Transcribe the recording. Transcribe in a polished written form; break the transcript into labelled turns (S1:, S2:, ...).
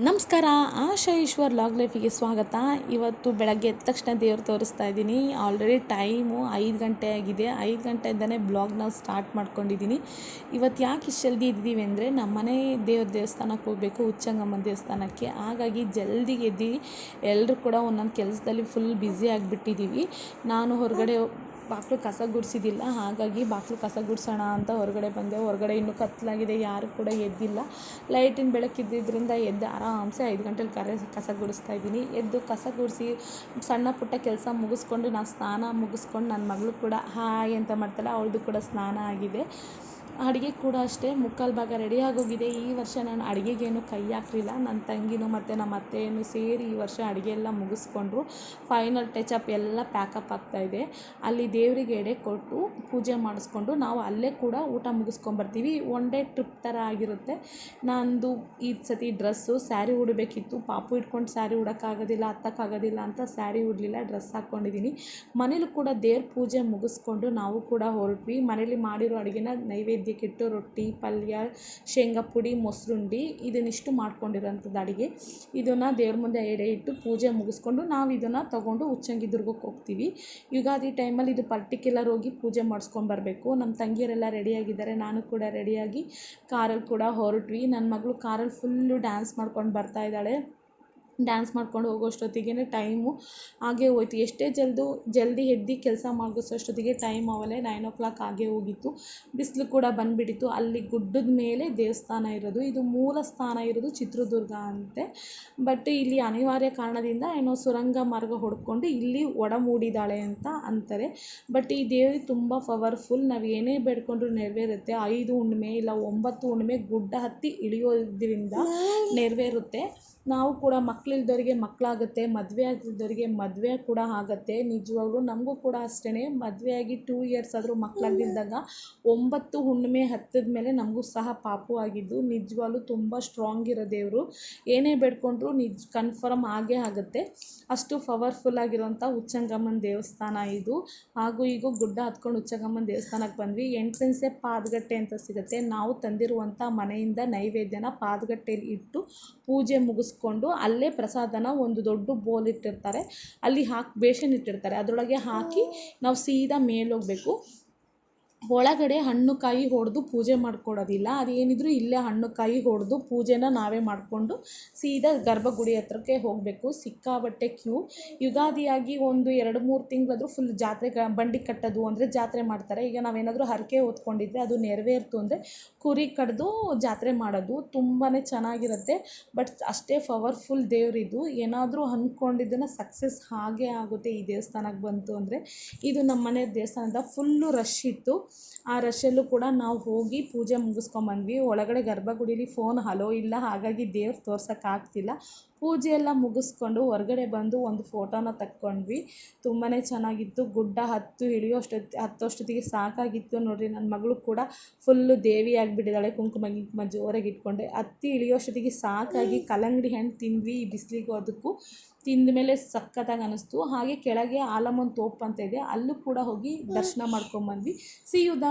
S1: ನಮಸ್ಕಾರ. ಆಶಾ ಈಶ್ವರ್ ಲಾಗ್ ಲೈಫಿಗೆ ಸ್ವಾಗತ. ಇವತ್ತು ಬೆಳಗ್ಗೆ ಎದ್ದ ತಕ್ಷಣ ದೇವ್ರು ತೋರಿಸ್ತಾ ಇದ್ದೀನಿ. ಆಲ್ರೆಡಿ ಟೈಮು 5 ಗಂಟೆ ಆಗಿದೆ. 5 ಗಂಟೆಯಿಂದನೇ ಬ್ಲಾಗ್ನ ಸ್ಟಾರ್ಟ್ ಮಾಡ್ಕೊಂಡಿದ್ದೀನಿ. ಇವತ್ತು ಯಾಕೆ ಇಷ್ಟು ಜಲ್ದಿ ಇದ್ದೀವಿ ಅಂದರೆ ನಮ್ಮನೆ ದೇವಸ್ಥಾನಕ್ಕೆ ಹೋಗಬೇಕು, ಉಚ್ಚಂಗಮ್ಮನ ದೇವಸ್ಥಾನಕ್ಕೆ. ಹಾಗಾಗಿ ಜಲ್ದಿ ಎದ್ದು ಎಲ್ಲರೂ ಕೂಡ ಒಂದೊಂದು ಕೆಲಸದಲ್ಲಿ ಫುಲ್ ಬ್ಯುಸಿ ಆಗಿಬಿಟ್ಟಿದ್ದೀವಿ. ನಾನು ಹೊರಗಡೆ ಬಾಗಿಲು ಕಸ ಗುಡಿಸಿದ್ದಿಲ್ಲ, ಹಾಗಾಗಿ ಬಾಗಿಲು ಕಸ ಗುಡಿಸೋಣ ಅಂತ ಹೊರಗಡೆ ಬಂದೆ. ಹೊರಗಡೆ ಇನ್ನೂ ಕತ್ತಲಾಗಿದೆ, ಯಾರು ಕೂಡ ಎದ್ದಿಲ್ಲ. ಲೈಟಿನ ಬೆಳಕಿದ್ದರಿಂದ ಎದ್ದು ಆರಾಮ್ಸೆ 5 ಗಂಟೆಲಿ ಕಸ ಗುಡಿಸ್ತಾ ಇದ್ದೀನಿ. ಎದ್ದು ಕಸ ಗುಡಿಸಿ ಸಣ್ಣ ಪುಟ್ಟ ಕೆಲಸ ಮುಗಿಸ್ಕೊಂಡು ನಾನು ಸ್ನಾನ ಮುಗಿಸ್ಕೊಂಡು ನನ್ನ ಮಗಳು ಕೂಡ ಹಾಯ್ ಅಂತ ಮಾಡ್ತಾಳೆ, ಅವಳದು ಕೂಡ ಸ್ನಾನ ಆಗಿದೆ. ಅಡುಗೆ ಕೂಡ ಅಷ್ಟೇ ಮುಕ್ಕಾಲು ಭಾಗ ರೆಡಿ ಆಗೋಗಿದೆ. ಈ ವರ್ಷ ನಾನು ಅಡುಗೆಗೇನು ಕೈ ಹಾಕಲಿಲ್ಲ. ನನ್ನ ತಂಗಿನೂ ಮತ್ತು ನಮ್ಮ ಅತ್ತೆಯೂ ಸೇರಿ ಈ ವರ್ಷ ಅಡುಗೆ ಎಲ್ಲ ಮುಗಿಸ್ಕೊಂಡ್ರು. ಫೈನಲ್ ಟಚಪ್ ಎಲ್ಲ ಪ್ಯಾಕಪ್ ಆಗ್ತಾಯಿದೆ. ಅಲ್ಲಿ ದೇವರಿಗೆ ಎಡೆ ಕೊಟ್ಟು ಪೂಜೆ ಮಾಡಿಸ್ಕೊಂಡು ನಾವು ಅಲ್ಲೇ ಕೂಡ ಊಟ ಮುಗಿಸ್ಕೊಂಬರ್ತೀವಿ. ಒನ್ ಡೇ ಟ್ರಿಪ್ ಥರ ಆಗಿರುತ್ತೆ. ನಂದು ಈ ಸತಿ ಡ್ರೆಸ್ಸು ಸ್ಯಾರಿ ಉಡಬೇಕಿತ್ತು. ಪಾಪು ಇಟ್ಕೊಂಡು ಸ್ಯಾರಿ ಉಡೋಕ್ಕಾಗೋದಿಲ್ಲ, ಹತ್ತಕ್ಕಾಗೋದಿಲ್ಲ ಅಂತ ಸ್ಯಾರಿ ಉಡಲಿಲ್ಲ, ಡ್ರೆಸ್ ಹಾಕ್ಕೊಂಡಿದ್ದೀನಿ. ಮನೇಲೂ ಕೂಡ ದೇವ್ರ ಪೂಜೆ ಮುಗಿಸ್ಕೊಂಡು ನಾವು ಕೂಡ ಹೊರಟ್ವಿ. ಮನೇಲಿ ಮಾಡಿರೋ ಅಡುಗೆನ ನೈವೇದ್ಯಕ್ಕಿಟ್ಟು ರೊಟ್ಟಿ, ಪಲ್ಯ, ಶೇಂಗಾ ಪುಡಿ, ಮೊಸರುಂಡಿ ಇದನ್ನಿಷ್ಟು ಮಾಡ್ಕೊಂಡಿರೋಂಥದ್ದು ಅಡುಗೆ. ಇದನ್ನು ದೇವ್ರ ಮುಂದೆ ಎಡೆ ಇಟ್ಟು ಪೂಜೆ ಮುಗಿಸ್ಕೊಂಡು ನಾವು ಇದನ್ನು ತೊಗೊಂಡು ಉಚ್ಚಂಗಿ ದುರ್ಗಕ್ಕೆ ಹೋಗ್ತೀವಿ. ಯುಗಾದಿ ಟೈಮಲ್ಲಿ ಇದು ಪರ್ಟಿಕ್ಯುಲರ್ ಹೋಗಿ ಪೂಜೆ ಮಾಡಿಸ್ಕೊಂಬರ್ಬೇಕು. ನಮ್ಮ ತಂಗಿಯರೆಲ್ಲ ರೆಡಿಯಾಗಿದ್ದಾರೆ, ನಾನು ಕೂಡ ರೆಡಿಯಾಗಿ ಕಾರಲ್ಲಿ ಕೂಡ ಹೊರಟ್ವಿ. ನನ್ನ ಮಗಳು ಕಾರಲ್ಲಿ ಫುಲ್ಲು ಡ್ಯಾನ್ಸ್ ಮಾಡ್ಕೊಂಡು ಬರ್ತಾ ಇದ್ದಾಳೆ. ಡ್ಯಾನ್ಸ್ ಮಾಡ್ಕೊಂಡು ಹೋಗೋಷ್ಟೊತ್ತಿಗೆ ಟೈಮು ಹಾಗೇ ಹೋಯ್ತು. ಎಷ್ಟೇ ಜಲ್ದಿ ಎದ್ದು ಕೆಲಸ ಮುಗಿಸೋಷ್ಟೊತ್ತಿಗೆ ಟೈಮ್ ಆವಲೆ 9 o'clock ಆಗೇ ಹೋಗಿತ್ತು. ಬಿಸಿಲು ಕೂಡ ಬಂದುಬಿಟ್ಟಿತ್ತು. ಅಲ್ಲಿ ಗುಡ್ಡದ ಮೇಲೆ ದೇವಸ್ಥಾನ ಇರೋದು. ಇದು ಮೂಲ ಸ್ಥಾನ ಇರೋದು ಚಿತ್ರದುರ್ಗ ಅಂತೆ. ಬಟ್ ಇಲ್ಲಿ ಅನಿವಾರ್ಯ ಕಾರಣದಿಂದ ಏನೋ ಸುರಂಗ ಮಾರ್ಗ ಹೊಡ್ಕೊಂಡು ಇಲ್ಲಿ ಒಡಮೂಡಿದ್ದಾಳೆ ಅಂತ ಅಂತಾರೆ. ಬಟ್ ಈ ದೇವ್ರಿಗೆ ತುಂಬ ಪವರ್ಫುಲ್. ನಾವು ಏನೇ ಬೇಡ್ಕೊಂಡ್ರೂ ನೆರವೇರುತ್ತೆ. 5 ಹುಣ್ಣಿಮೆ ಇಲ್ಲ 9 ಹುಣ್ಣಿಮೆ ಗುಡ್ಡ ಹತ್ತಿ ಇಳಿಯೋದ್ರಿಂದ ನೆರವೇರುತ್ತೆ. ನಾವು ಕೂಡ ಮಕ್ಕಳಿಲ್ದವರಿಗೆ ಮಕ್ಕಳಾಗುತ್ತೆ, ಮದುವೆ ಆಗಿದ್ದವರಿಗೆ ಮದುವೆ ಕೂಡ ಆಗುತ್ತೆ. ನಿಜವಾಗ್ಲೂ ನಮಗೂ ಕೂಡ ಅಷ್ಟೇ. ಮದುವೆಯಾಗಿ 2 years ಆದರೂ ಮಕ್ಕಳಾಗಿದ್ದಾಗ 9 ಹುಣ್ಣಿಮೆ ಹತ್ತಿದ ಮೇಲೆ ನಮಗೂ ಸಹ ಪಾಪು ಆಗಿದ್ದು. ನಿಜವಾಗ್ಲೂ ತುಂಬ ಸ್ಟ್ರಾಂಗ್ ಇರೋ ದೇವರು. ಏನೇ ಬೇಡ್ಕೊಂಡ್ರೂ ಕನ್ಫರ್ಮ್ ಆಗೇ ಆಗುತ್ತೆ. ಅಷ್ಟು ಪವರ್ಫುಲ್ ಆಗಿರೋಂಥ ಉಚ್ಚಂಗಮ್ಮನ ದೇವಸ್ಥಾನ ಇದು. ಹಾಗೂ ಈಗ ಗುಡ್ಡ ಹತ್ಕೊಂಡು ಉಚ್ಚಂಗಮ್ಮನ ದೇವಸ್ಥಾನಕ್ಕೆ ಬಂದ್ವಿ. ಎಂಟ್ರೆನ್ಸೇ ಪಾದಗಟ್ಟೆ ಅಂತ ಸಿಗುತ್ತೆ. ನಾವು ತಂದಿರುವಂಥ ಮನೆಯಿಂದ ನೈವೇದ್ಯನ ಪಾದಗಟ್ಟೆಯಲ್ಲಿ ಇಟ್ಟು ಪೂಜೆ ಮುಗಿಸ್ಕೊಂಡು ಅಲ್ಲೇ ಪ್ರಸಾದನ ಒಂದು ದೊಡ್ಡ ಬೋಲ್ ಇಟ್ಟಿರ್ತಾರೆ, ಅಲ್ಲಿ ಬೇಷನ್ ಇಟ್ಟಿರ್ತಾರೆ, ಅದರೊಳಗೆ ಹಾಕಿ ನಾವು ಸೀದಾ ಮೇಲೋಗಬೇಕು. ಒಳಗಡೆ ಹಣ್ಣು ಕಾಯಿ ಹೊಡೆದು ಪೂಜೆ ಮಾಡ್ಕೊಡೋದಿಲ್ಲ. ಅದೇನಿದ್ರು ಇಲ್ಲೇ ಹಣ್ಣು ಕಾಯಿ ಹೊಡೆದು ಪೂಜೆನ ನಾವೇ ಮಾಡಿಕೊಂಡು ಸೀದಾ ಗರ್ಭಗುಡಿ ಹತ್ರಕ್ಕೆ ಹೋಗಬೇಕು. ಸಿಕ್ಕಾಬಟ್ಟೆ ಕ್ಯೂ. ಯುಗಾದಿಯಾಗಿ ಒಂದು 2-3 ತಿಂಗಳಾದರೂ ಫುಲ್ ಜಾತ್ರೆ ಬಂಡಿ ಕಟ್ಟೋದು ಅಂದರೆ ಜಾತ್ರೆ ಮಾಡ್ತಾರೆ. ಈಗ ನಾವೇನಾದರೂ ಹರಕೆ ಹೊತ್ಕೊಂಡಿದ್ರೆ ಅದು ನೆರವೇರ್ತು ಅಂದರೆ ಕುರಿ ಕಡ್ದು ಜಾತ್ರೆ ಮಾಡೋದು ತುಂಬಾ ಚೆನ್ನಾಗಿರುತ್ತೆ. ಬಟ್ ಅಷ್ಟೇ ಪವರ್ಫುಲ್ ದೇವರಿದು. ಏನಾದರೂ ಅಂದ್ಕೊಂಡಿದ್ದನ್ನು ಸಕ್ಸಸ್ ಆಗೇ ಆಗುತ್ತೆ ಈ ದೇವಸ್ಥಾನಕ್ಕೆ ಬಂತು ಅಂದರೆ. ಇದು ನಮ್ಮ ಮನೆ ದೇವಸ್ಥಾನದ ಫುಲ್ಲು ರಶ್ ಇತ್ತು. ಆ ರಶಲ್ಲೂ ಕೂಡ ನಾವು ಹೋಗಿ ಪೂಜೆ ಮುಗಿಸ್ಕೊಂಬಂದ್ವಿ. ಒಳಗಡೆ ಗರ್ಭಗುಡೀಲಿ ಫೋನ್ ಹಲೋ ಇಲ್ಲ, ಹಾಗಾಗಿ ದೇವ್ರು ತೋರ್ಸೋಕ್ಕಾಗ್ತಿಲ್ಲ. ಪೂಜೆ ಎಲ್ಲ ಮುಗಿಸ್ಕೊಂಡು ಹೊರಗಡೆ ಬಂದು ಒಂದು ಫೋಟೋನ ತಕ್ಕೊಂಡ್ವಿ. ತುಂಬಾ ಚೆನ್ನಾಗಿತ್ತು. ಗುಡ್ಡ ಹತ್ತೋಷ್ಟೊತ್ತಿಗೆ ಸಾಕಾಗಿತ್ತು ನೋಡಿರಿ. ನನ್ನ ಮಗಳು ಕೂಡ ಫುಲ್ಲು ದೇವಿ ಆಗಿಬಿಟ್ಟಿದ್ದಾಳೆ. ಕುಂಕುಮ ಜೋರಾಗಿ ಇಟ್ಕೊಂಡೆ. ಹತ್ತಿ ಇಳಿಯೋಷ್ಟೊತ್ತಿಗೆ ಸಾಕಾಗಿ ಕಲ್ಲಂಗಡಿ ಹಣ್ಣು ತಿಂದ್ವಿ. ಈ ಬಿಸಿಲಿಗೂ ಅದಕ್ಕೂ ತಿಂದ ಮೇಲೆ ಸಖತ್ತಾಗಿ ಅನ್ನಿಸ್ತು. ಹಾಗೆ ಕೆಳಗೆ ಆಲಮನ್ ತೋಪ್ ಅಂತ ಇದೆ, ಅಲ್ಲೂ ಕೂಡ ಹೋಗಿ ದರ್ಶನ ಮಾಡ್ಕೊಂಬಂದ್ವಿ. C you the